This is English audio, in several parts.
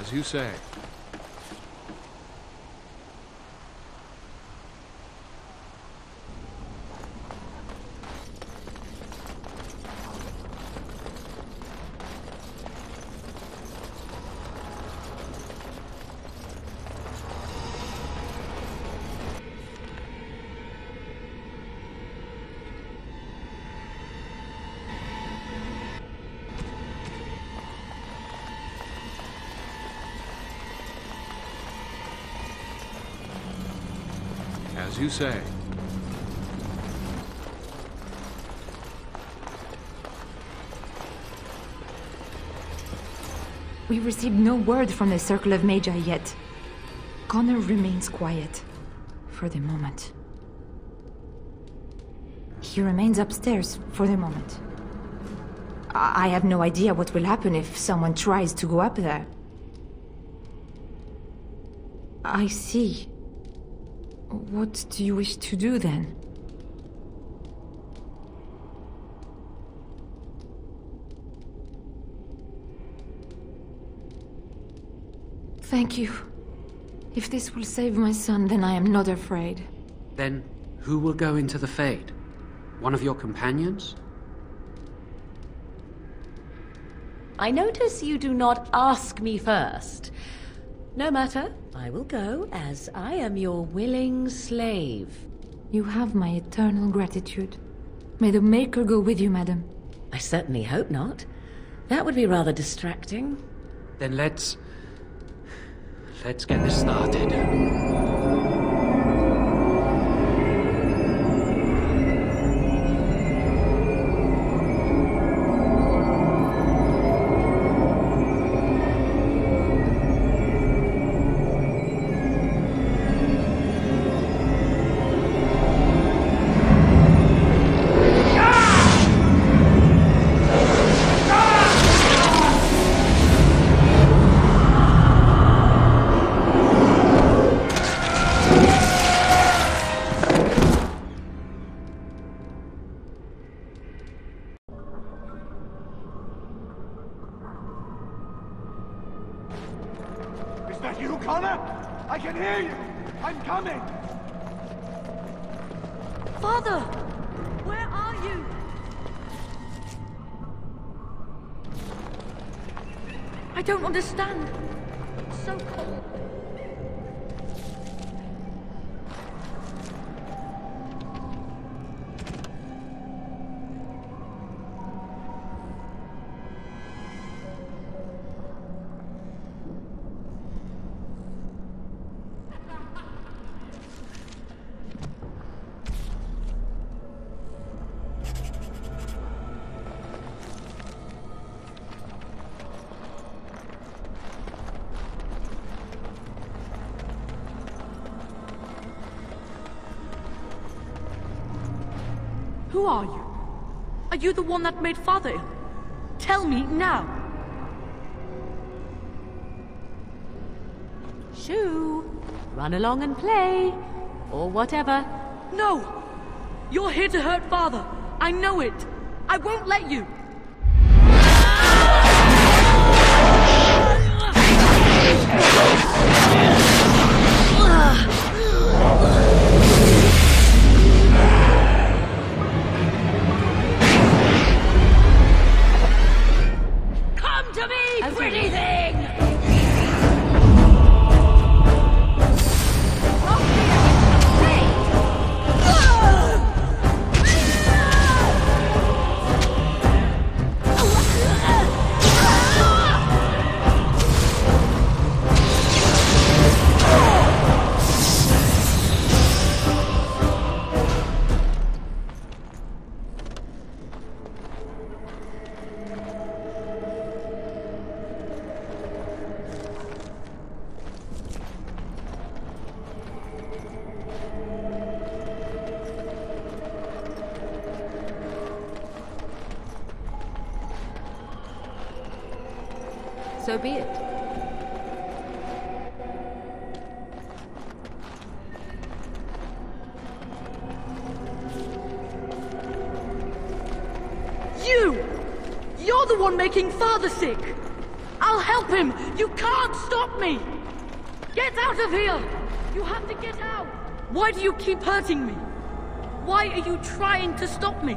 As you say. As you say. We received no word from the Circle of Magi yet. Connor remains quiet. For the moment. He remains upstairs for the moment. I have no idea what will happen if someone tries to go up there. I see. What do you wish to do then? Thank you. If this will save my son, then I am not afraid. Then, who will go into the Fade? One of your companions? I notice you do not ask me first. No matter, I will go, as I am your willing slave. You have my eternal gratitude. May the Maker go with you, madam. I certainly hope not. That would be rather distracting. Then let's get this started. Is that you, Connor? I can hear you! I'm coming! Father! Where are you? I don't understand. It's so cold. Who are you? Are you the one that made Father ill? Tell me now! Shoo! Run along and play, or whatever. No! You're here to hurt Father. I know it. I won't let you. Come to me, pretty thing! So be it. You! You're the one making Father sick! I'll I'll help him! You can't stop me! Get out of here! You have to get out! Why do you keep hurting me? Why are you trying to stop me?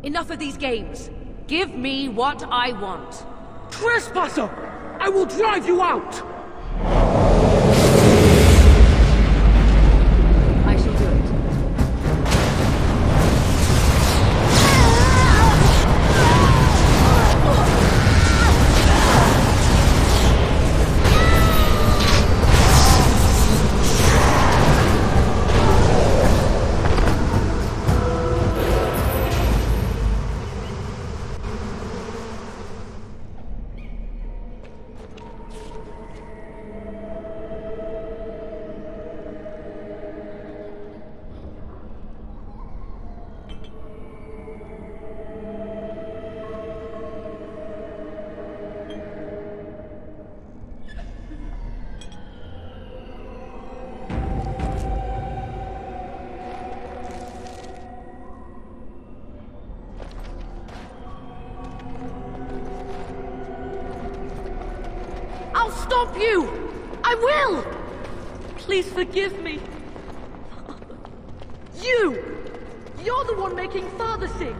Enough of these games. Give me what I want. Trespasser! I will drive you out! I shall do it. I'll stop you! I will! Please forgive me. You! You're the one making Father sick!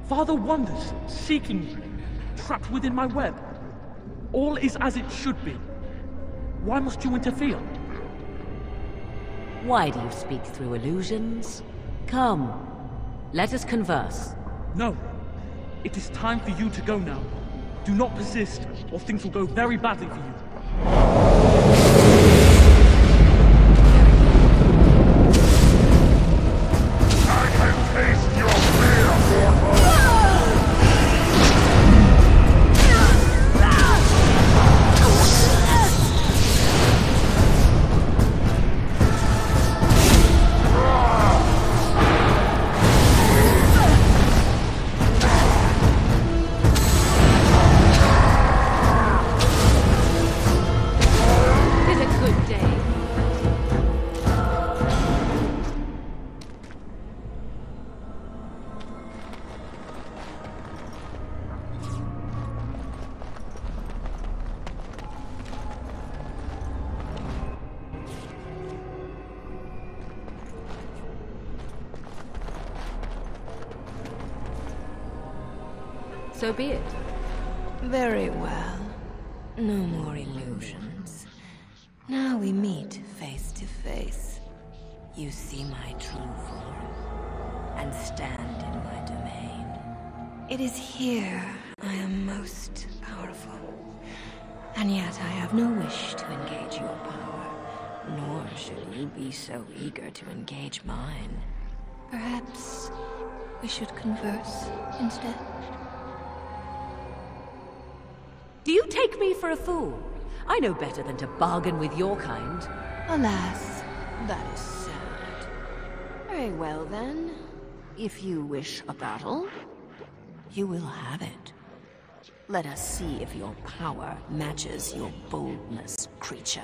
Father wanders, seeking you, trapped within my web. All is as it should be. Why must you interfere? Why do you speak through illusions? Come, let us converse. No. It is time for you to go now. Do not persist, or things will go very badly for you. I can taste your fear, mortal! Tis a good day. So be it. Very well. No more illusions. Now we meet face to face. You see my true form, and stand in my domain. It is here I am most powerful. And yet I have no wish to engage your power, nor should you be so eager to engage mine. Perhaps we should converse instead. Do you take me for a fool? I know better than to bargain with your kind. Alas, that is sad. Very well then. If you wish a battle, you will have it. Let us see if your power matches your boldness, creature.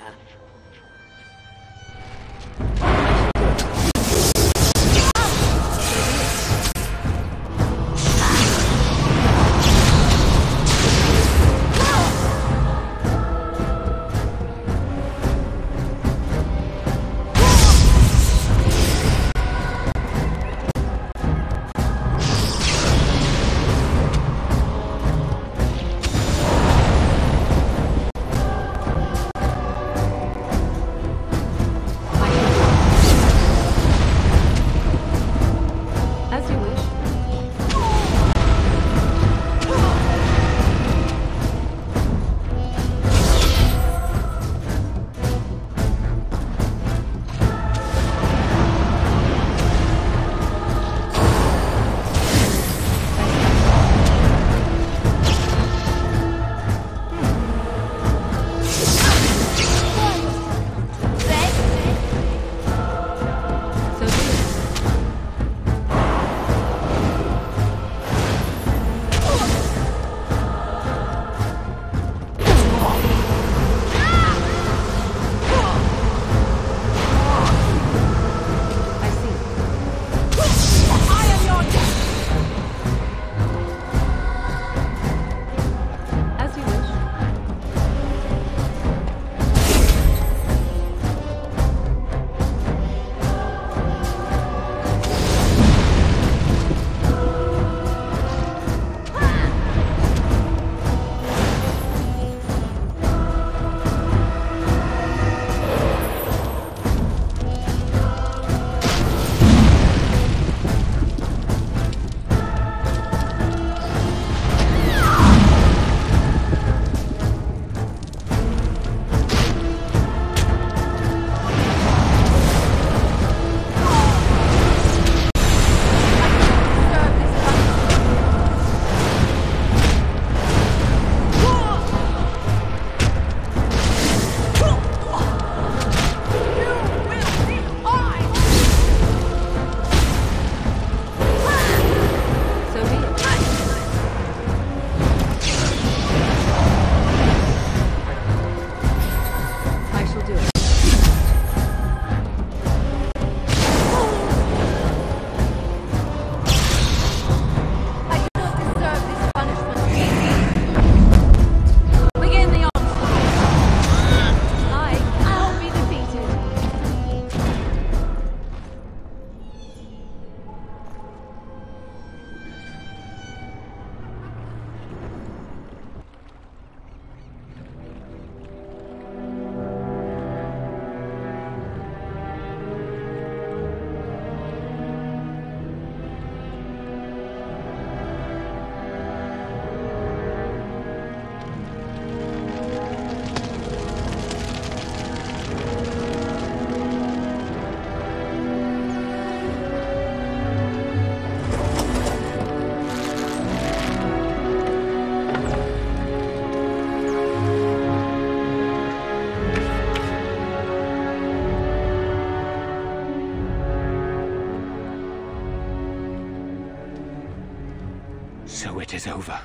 So it is over.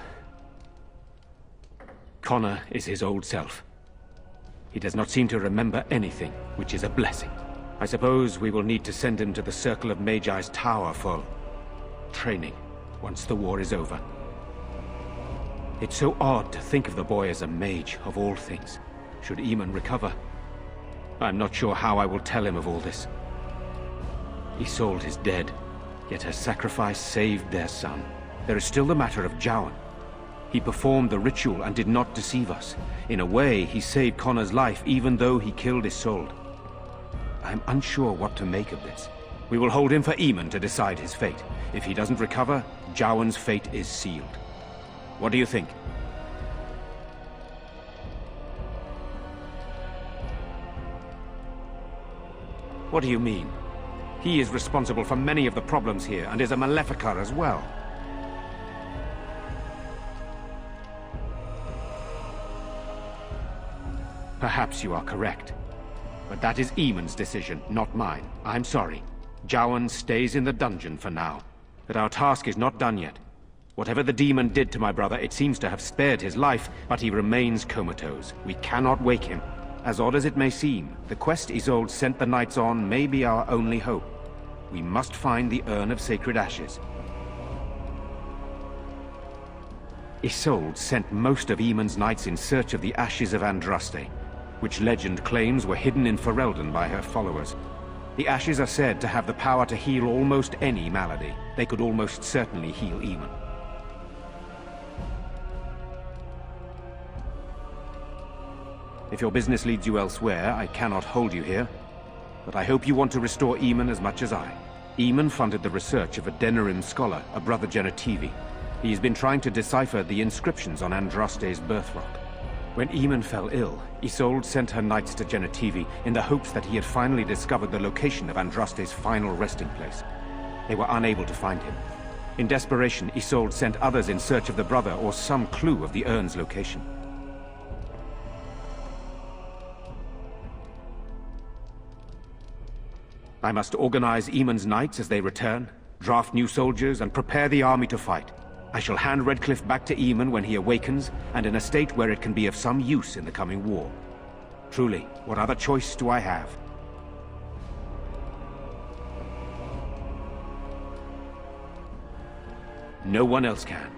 Connor is his old self. He does not seem to remember anything, which is a blessing. I suppose we will need to send him to the Circle of Magi's tower for training, once the war is over. It's so odd to think of the boy as a mage, of all things. Should Eamon recover, I'm not sure how I will tell him of all this. Isolde is dead, yet her sacrifice saved their son. There is still the matter of Jowan. He performed the ritual and did not deceive us. In a way, he saved Connor's life even though he killed Isolde. I'm unsure what to make of this. We will hold him for Eamon to decide his fate. If he doesn't recover, Jowan's fate is sealed. What do you think? What do you mean? He is responsible for many of the problems here and is a Maleficar as well. Perhaps you are correct. But that is Eamon's decision, not mine. I'm sorry. Jowan stays in the dungeon for now. But our task is not done yet. Whatever the demon did to my brother, it seems to have spared his life, but he remains comatose. We cannot wake him. As odd as it may seem, the quest Isolde sent the knights on may be our only hope. We must find the Urn of Sacred Ashes. Isolde sent most of Eamon's knights in search of the ashes of Andraste, which legend claims were hidden in Ferelden by her followers. The ashes are said to have the power to heal almost any malady. They could almost certainly heal Eamon. If your business leads you elsewhere, I cannot hold you here. But I hope you want to restore Eamon as much as I. Eamon funded the research of a Denerim scholar, a brother Genetivi. He has been trying to decipher the inscriptions on Andraste's birth rock. When Eamon fell ill, Isolde sent her knights to Genetivi in the hopes that he had finally discovered the location of Andraste's final resting place. They were unable to find him. In desperation, Isolde sent others in search of the brother or some clue of the urn's location. I must organize Eamon's knights as they return, draft new soldiers, and prepare the army to fight. I shall hand Redcliffe back to Eamon when he awakens, and in a state where it can be of some use in the coming war. Truly, what other choice do I have? No one else can.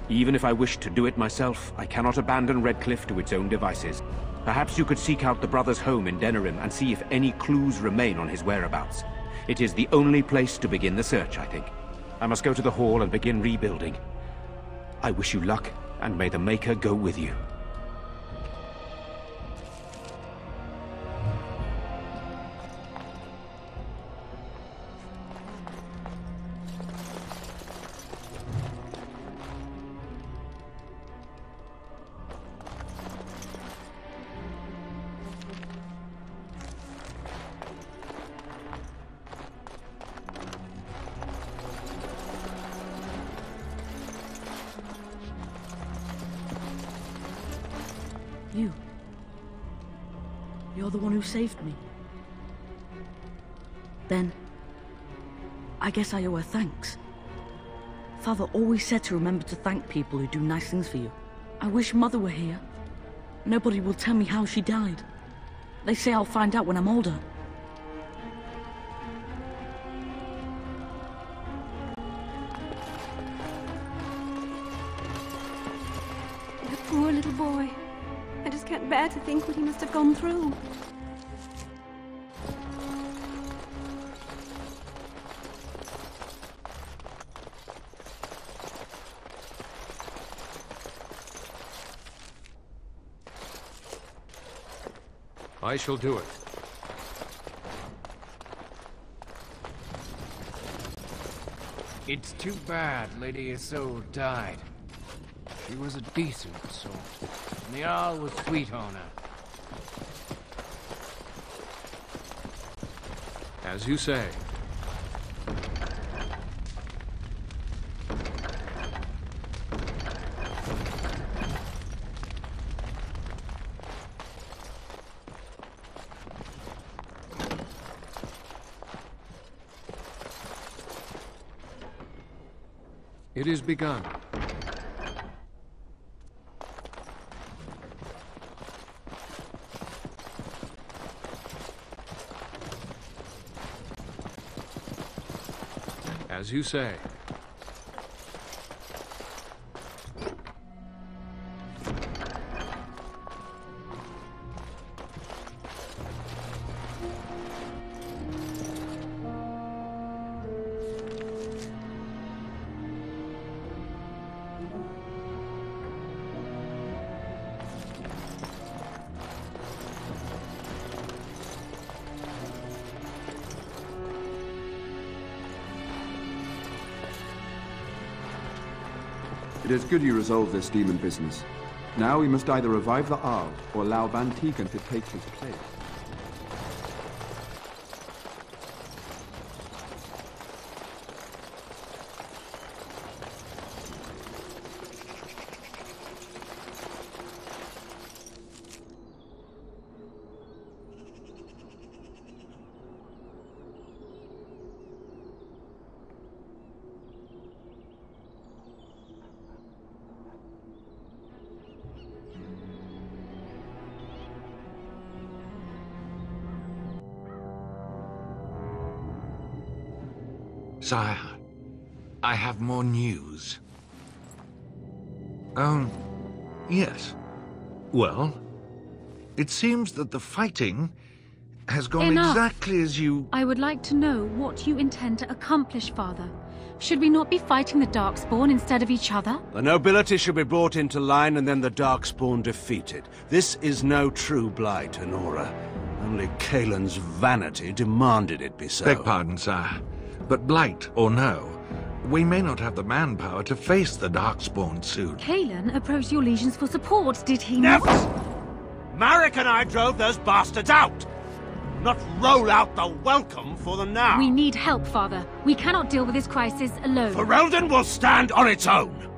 Even if I wished to do it myself, I cannot abandon Redcliffe to its own devices. Perhaps you could seek out the brother's home in Denerim and see if any clues remain on his whereabouts. It is the only place to begin the search, I think. I must go to the hall and begin rebuilding. I wish you luck, and may the Maker go with you. You're the one who saved me. Then, I guess I owe her thanks. Father always said to remember to thank people who do nice things for you. I wish Mother were here. Nobody will tell me how she died. They say I'll find out when I'm older. The poor little boy. I just can't bear to think what he must have gone through. I shall do it. It's too bad Lady Isolde died. She was a decent soul, and the Jarl was sweet on her. As you say. It is begun. As you say. It is good you resolved this demon business. Now we must either revive the Arl or allow Van Tegan to take his place. Sire, I have more news. Oh, yes. Well, it seems that the fighting has gone exactly as you... I would like to know what you intend to accomplish, Father. Should we not be fighting the Darkspawn instead of each other? The nobility should be brought into line and then the Darkspawn defeated. This is no true blight, Honora. Only Kaelin's vanity demanded it be so. Beg pardon, sire. But blight or no, we may not have the manpower to face the Darkspawn soon. Kaelin approached your legions for support, did he not? Never! Marek and I drove those bastards out! Not roll out the welcome for them now! We need help, Father. We cannot deal with this crisis alone. Ferelden will stand on its own!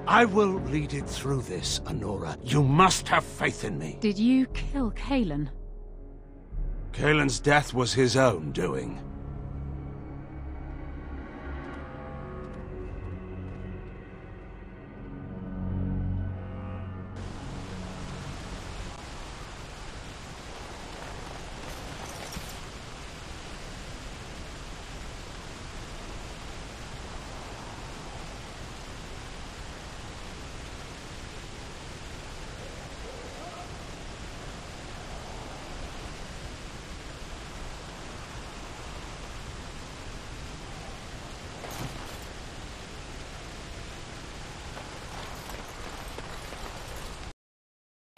I will lead it through this, Honora. You must have faith in me. Did you kill Kaelin? Kaelin's death was his own doing.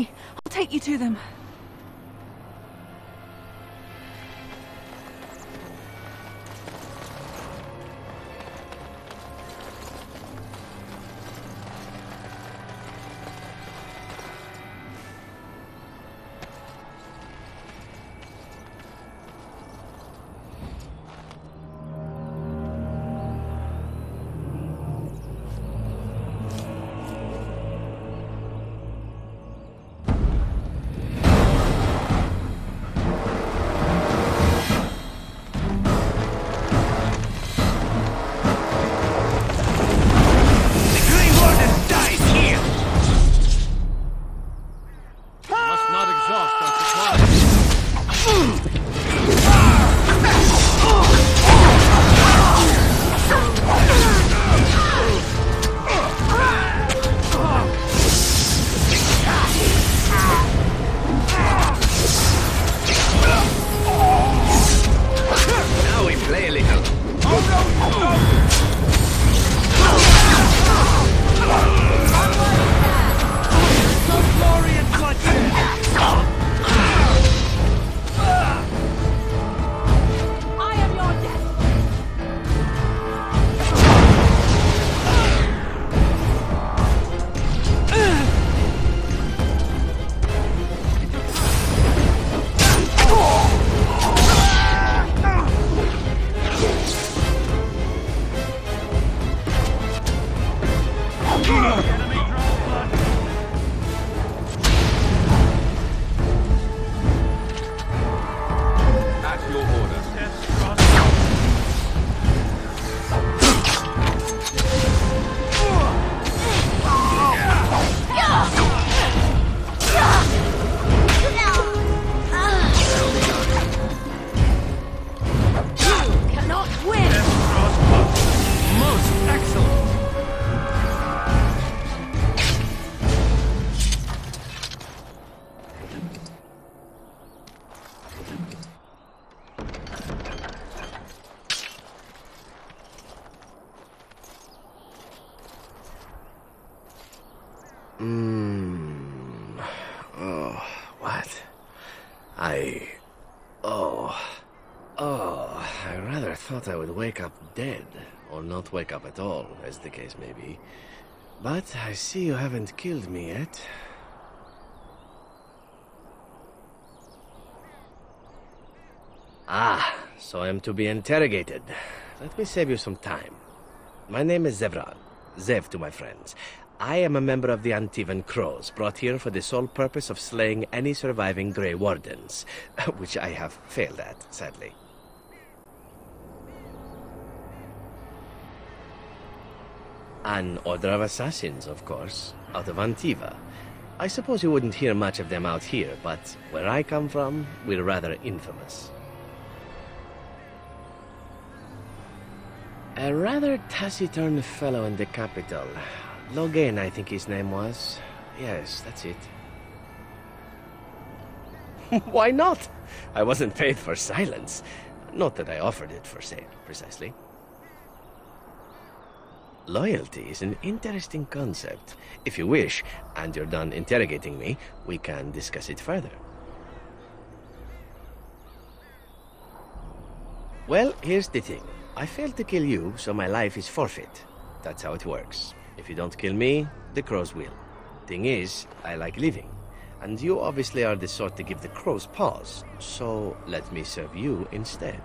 I'll take you to them. thought I would wake up dead, or not wake up at all, as the case may be. But I see you haven't killed me yet. Ah, so I am to be interrogated. Let me save you some time. My name is Zevrad. Zev to my friends. I am a member of the Antivan Crows, brought here for the sole purpose of slaying any surviving Grey Wardens, which I have failed at, sadly. An order of assassins, of course, out of Antiva. I suppose you wouldn't hear much of them out here, but where I come from, we're rather infamous. A rather taciturn fellow in the capital. Logan, I think his name was. Yes, that's it. Why not? I wasn't paid for silence. Not that I offered it for sale, precisely. Loyalty is an interesting concept. If you wish, and you're done interrogating me, we can discuss it further. Well, here's the thing. I failed to kill you, so my life is forfeit. That's how it works. If you don't kill me, the crows will. Thing is, I like living. And you obviously are the sort to give the crows pause, so let me serve you instead.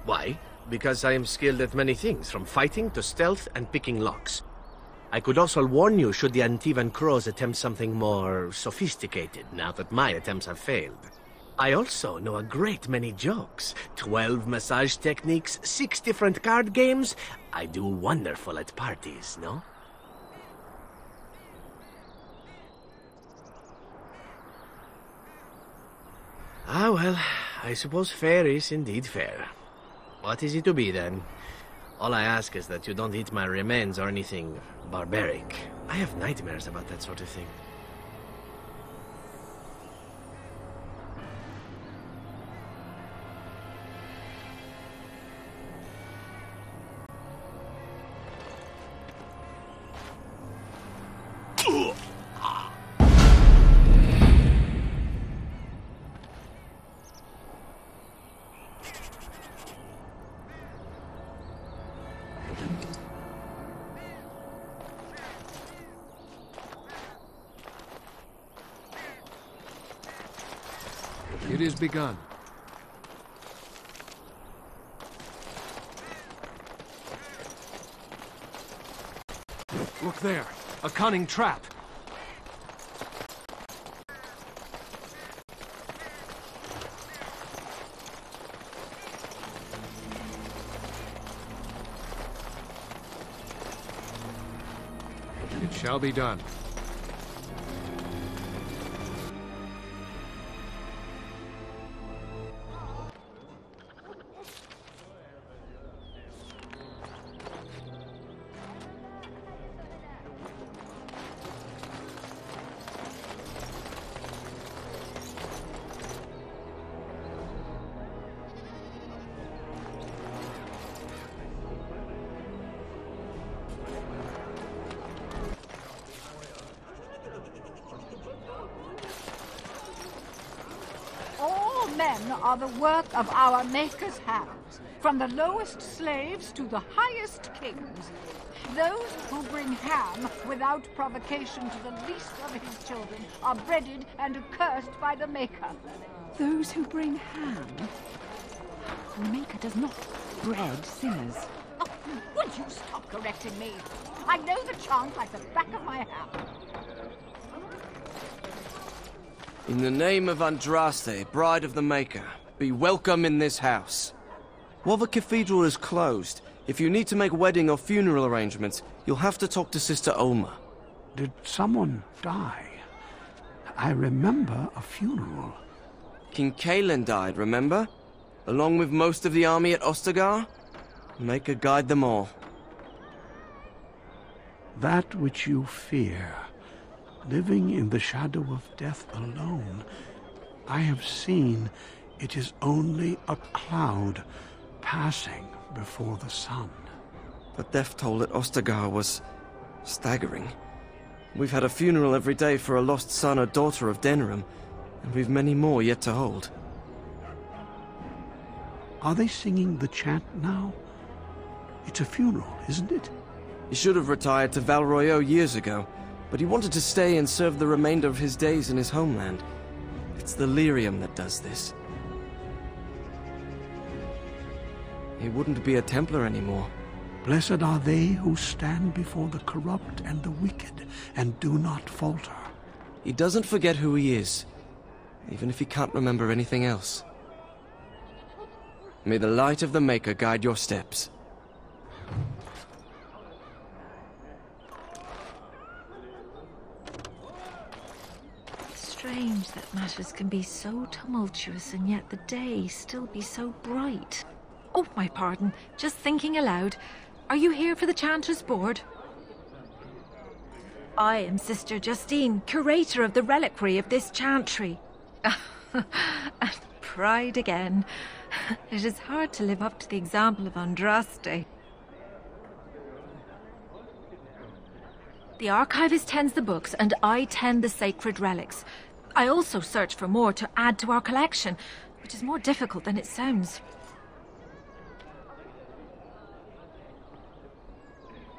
Why? Because I am skilled at many things, from fighting to stealth and picking locks. I could also warn you should the Antivan Crows attempt something more sophisticated, now that my attempts have failed. I also know a great many jokes. 12 massage techniques, 6 different card games. I do wonderful at parties, no? Ah, well, I suppose fair is indeed fair. What is it to be, then? All I ask is that you don't eat my remains or anything barbaric. I have nightmares about that sort of thing. It is begun. Look there, a cunning trap. It shall be done. Men are the work of our Maker's hands, from the lowest slaves to the highest kings. Those who bring ham without provocation to the least of his children are breaded and accursed by the Maker. Those who bring ham? The Maker does not bread sinners. Oh, will you stop correcting me? I know the chant like the back of my hand. In the name of Andraste, Bride of the Maker, be welcome in this house. While the cathedral is closed, if you need to make wedding or funeral arrangements, you'll have to talk to Sister Olma. Did someone die? I remember a funeral. King Kalen died, remember? Along with most of the army at Ostagar? Maker guide them all. That which you fear, living in the shadow of death alone, I have seen it is only a cloud passing before the sun. The death toll at Ostagar was staggering. We've had a funeral every day for a lost son or daughter of Denerim. And we've many more yet to hold. Are they singing the chant now? It's a funeral, isn't it? He should have retired to Val Royeaux years ago, but he wanted to stay and serve the remainder of his days in his homeland. It's the lyrium that does this. He wouldn't be a Templar anymore. Blessed are they who stand before the corrupt and the wicked, and do not falter. He doesn't forget who he is, even if he can't remember anything else. May the light of the Maker guide your steps. Strange that matters can be so tumultuous and yet the day still be so bright. Oh, my pardon. Just thinking aloud. Are you here for the Chanter's Board? I am Sister Justine, curator of the reliquary of this chantry. And pride again. It is hard to live up to the example of Andraste. The archivist tends the books, and I tend the sacred relics. I also search for more to add to our collection, which is more difficult than it sounds.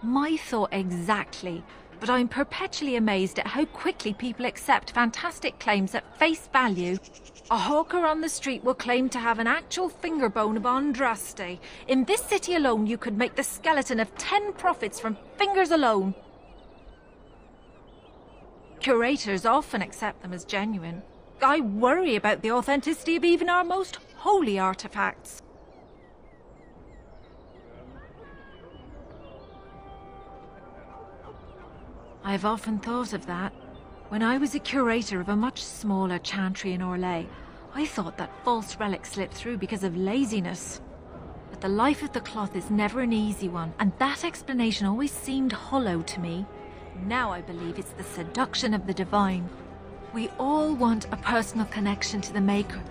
My thought exactly, but I'm perpetually amazed at how quickly people accept fantastic claims at face value. A hawker on the street will claim to have an actual finger bone of Andraste. In this city alone, you could make the skeleton of 10 prophets from fingers alone. Curators often accept them as genuine. I worry about the authenticity of even our most holy artifacts. I've often thought of that. When I was a curator of a much smaller chantry in Orlais, I thought that false relics slipped through because of laziness. But the life of the cloth is never an easy one, and that explanation always seemed hollow to me. Now I believe it's the seduction of the divine. We all want a personal connection to the Maker.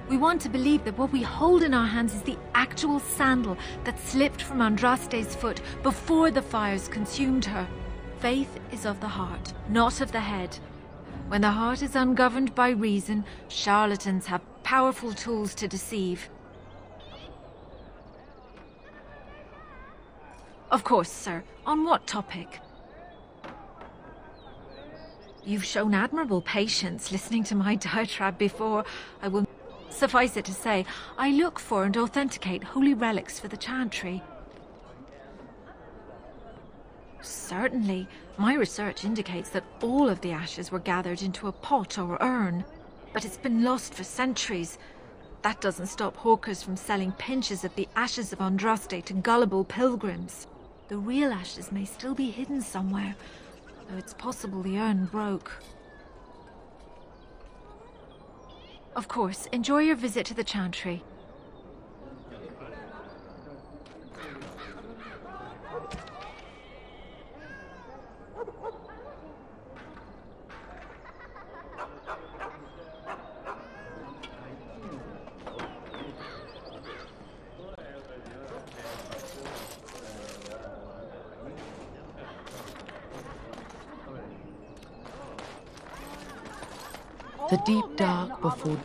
We want to believe that what we hold in our hands is the actual sandal that slipped from Andraste's foot before the fires consumed her. Faith is of the heart, not of the head. When the heart is ungoverned by reason, charlatans have powerful tools to deceive. Of course, sir. On what topic? You've shown admirable patience listening to my diatribe before. I will suffice it to say, I look for and authenticate holy relics for the chantry. Certainly, my research indicates that all of the ashes were gathered into a pot or urn, but it's been lost for centuries. That doesn't stop hawkers from selling pinches of the ashes of Andraste to gullible pilgrims. The real ashes may still be hidden somewhere, though it's possible the urn broke. Of course, enjoy your visit to the chantry. The deep dark before...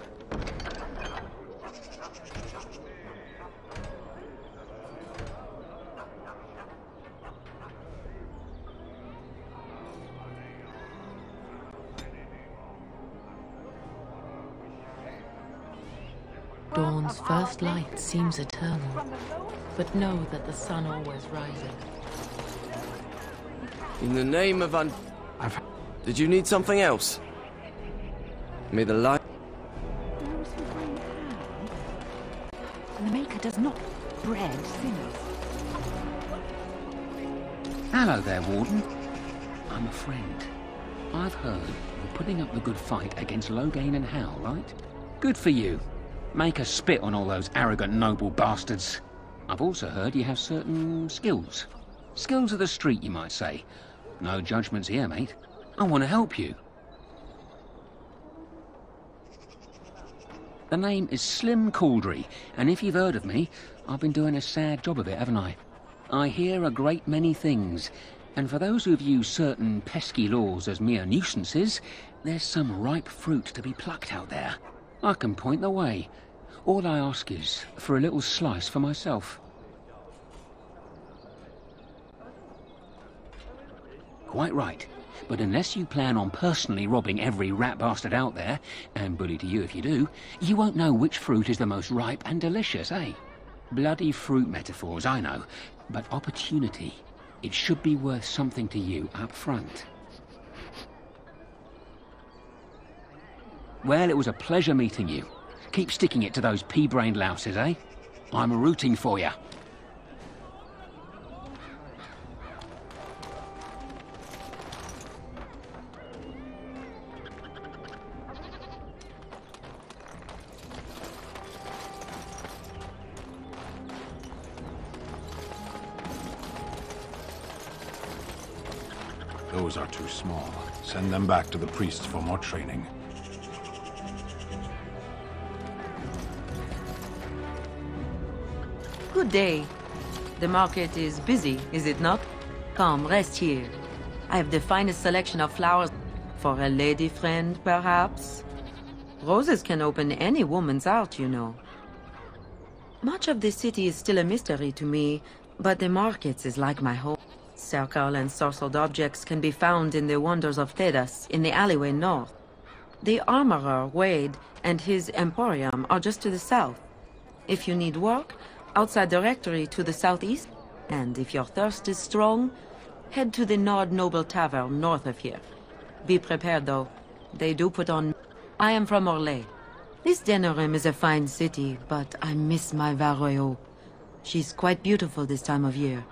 Dawn's first light seems eternal, but know that the sun always rises. In the name of Did you need something else? May the light... Those who bring ham, and the Maker does not bread sinners. Hello there, Warden. I'm a friend. I've heard you're putting up the good fight against Loghain and Hal, right? Good for you. Make us spit on all those arrogant noble bastards. I've also heard you have certain skills. Skills of the street, you might say. No judgments here, mate. I want to help you. The name is Slim Cauldry, and if you've heard of me, I've been doing a sad job of it, haven't I? I hear a great many things, And for those who view certain pesky laws as mere nuisances, there's some ripe fruit to be plucked out there. I can point the way. All I ask is for a little slice for myself. Quite right. But unless you plan on personally robbing every rat bastard out there, and bully to you if you do, you won't know which fruit is the most ripe and delicious, eh? Bloody fruit metaphors, I know. But opportunity, it should be worth something to you up front. Well, it was a pleasure meeting you. Keep sticking it to those pea-brained louses, eh? I'm rooting for you. Those are too small. Send them back to the priests for more training. Good day. The market is busy, is it not? Come, rest here. I have the finest selection of flowers for a lady friend, perhaps? Roses can open any woman's heart, you know. Much of the city is still a mystery to me, but the markets is like my home. Circle and sorcered objects can be found in the wonders of Thedas, in the alleyway north. The armorer, Wade, and his emporium are just to the south. If you need work, outside the rectory to the southeast, and if your thirst is strong, head to the Nord Noble Tavern north of here. Be prepared, though. They do put on... I am from Orlais. This Denerim is a fine city, but I miss my Varoyo. She's quite beautiful this time of year.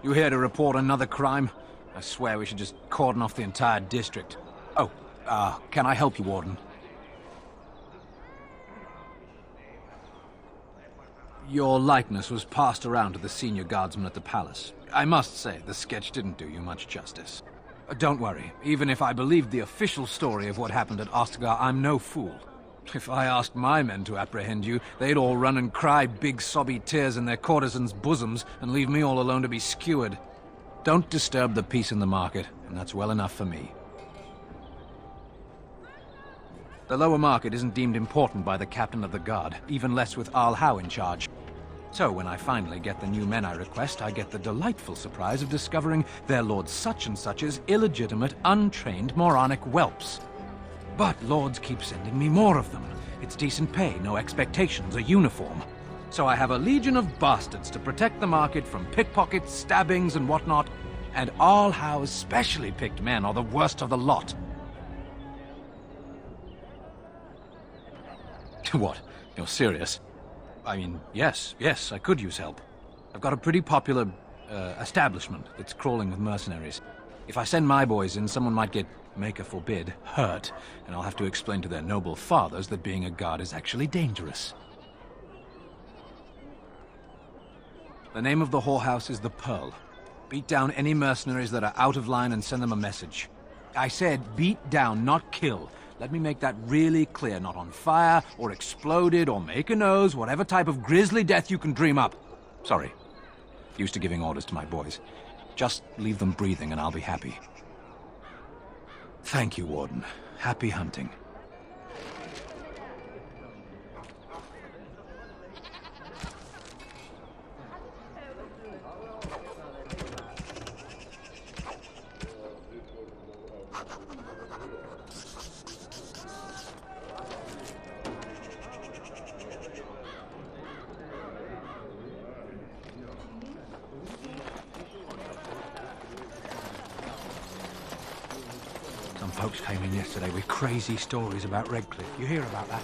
You here to report another crime? I swear we should just cordon off the entire district. Oh, can I help you, Warden? Your likeness was passed around to the senior guardsman at the palace. I must say, the sketch didn't do you much justice. Don't worry, even if I believed the official story of what happened at Ostagar, I'm no fool. If I asked my men to apprehend you, they'd all run and cry big sobby tears in their courtesans' bosoms and leave me all alone to be skewered. Don't disturb the peace in the market, and that's well enough for me. The lower market isn't deemed important by the captain of the guard, even less with Arl Howe in charge. So when I finally get the new men I request, I get the delightful surprise of discovering they're Lord Such-and-Such's illegitimate, untrained, moronic whelps. But lords keep sending me more of them. It's decent pay, no expectations, a uniform. So I have a legion of bastards to protect the market from pickpockets, stabbings, and whatnot. And Arl Howe's specially picked men are the worst of the lot. What? You're serious? I mean, yes, I could use help. I've got a pretty popular, establishment that's crawling with mercenaries. If I send my boys in, someone might get, Maker forbid, hurt, and I'll have to explain to their noble fathers that being a guard is actually dangerous. The name of the whorehouse is the Pearl. Beat down any mercenaries that are out of line and send them a message. I said beat down, not kill. Let me make that really clear. Not on fire, or exploded, or make a nose, whatever type of grisly death you can dream up. Sorry. Used to giving orders to my boys. Just leave them breathing and I'll be happy. Thank you, Warden. Happy hunting. Folks came in yesterday with crazy stories about Redcliffe. You hear about that?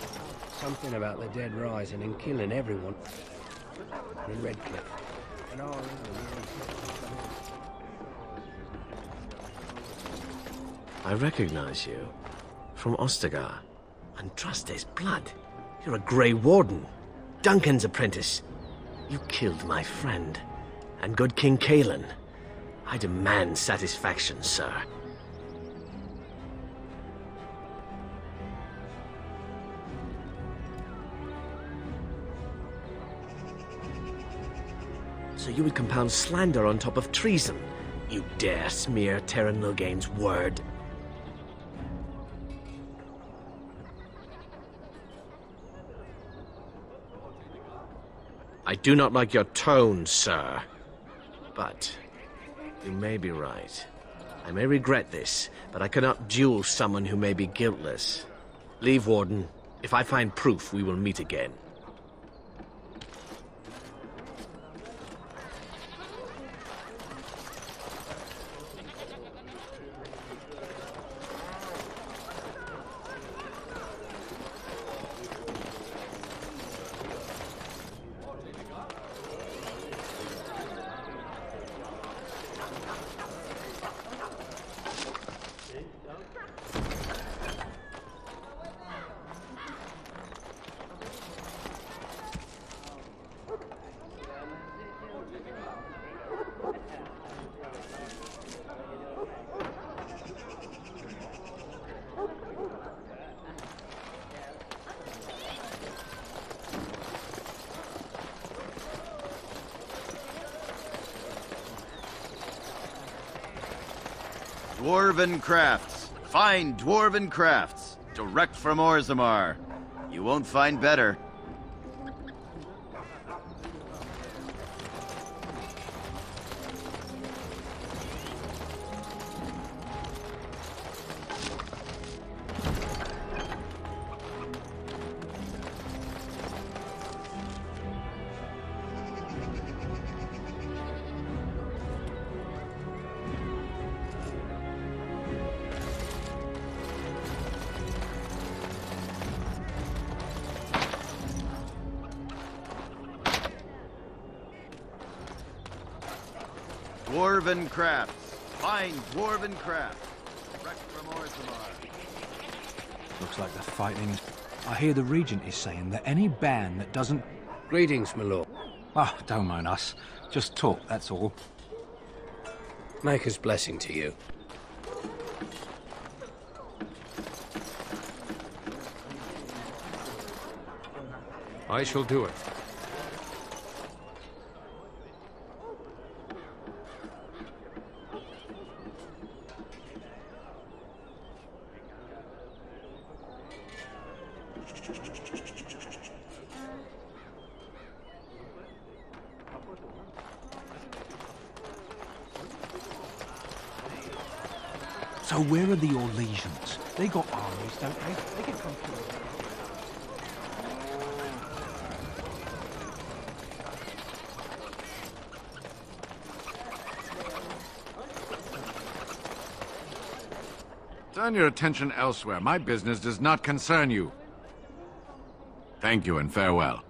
Something about the dead rising and killing everyone in Redcliffe. And all I recognize you. From Ostagar. Andraste's blood. You're a Grey Warden. Duncan's apprentice. You killed my friend. And good King Cailan. I demand satisfaction, sir. So you would compound slander on top of treason? You dare smear Terran Logain's word? I do not like your tone, sir. But you may be right. I may regret this, but I cannot duel someone who may be guiltless. Leave, Warden. If I find proof, we will meet again. Dwarven crafts. Fine dwarven crafts. Direct from Orzammar. You won't find better. Dwarven crafts. Fine dwarven crafts. Direct from Orzammar. Looks like the fighting is... I hear the Regent is saying that any band that doesn't... Greetings, my lord. Ah, don't mind us. Just talk, that's all. Maker's blessing to you. I shall do it. So where are the Orlesians? They got armies, don't they? They can come through. Turn your attention elsewhere. My business does not concern you. Thank you and farewell.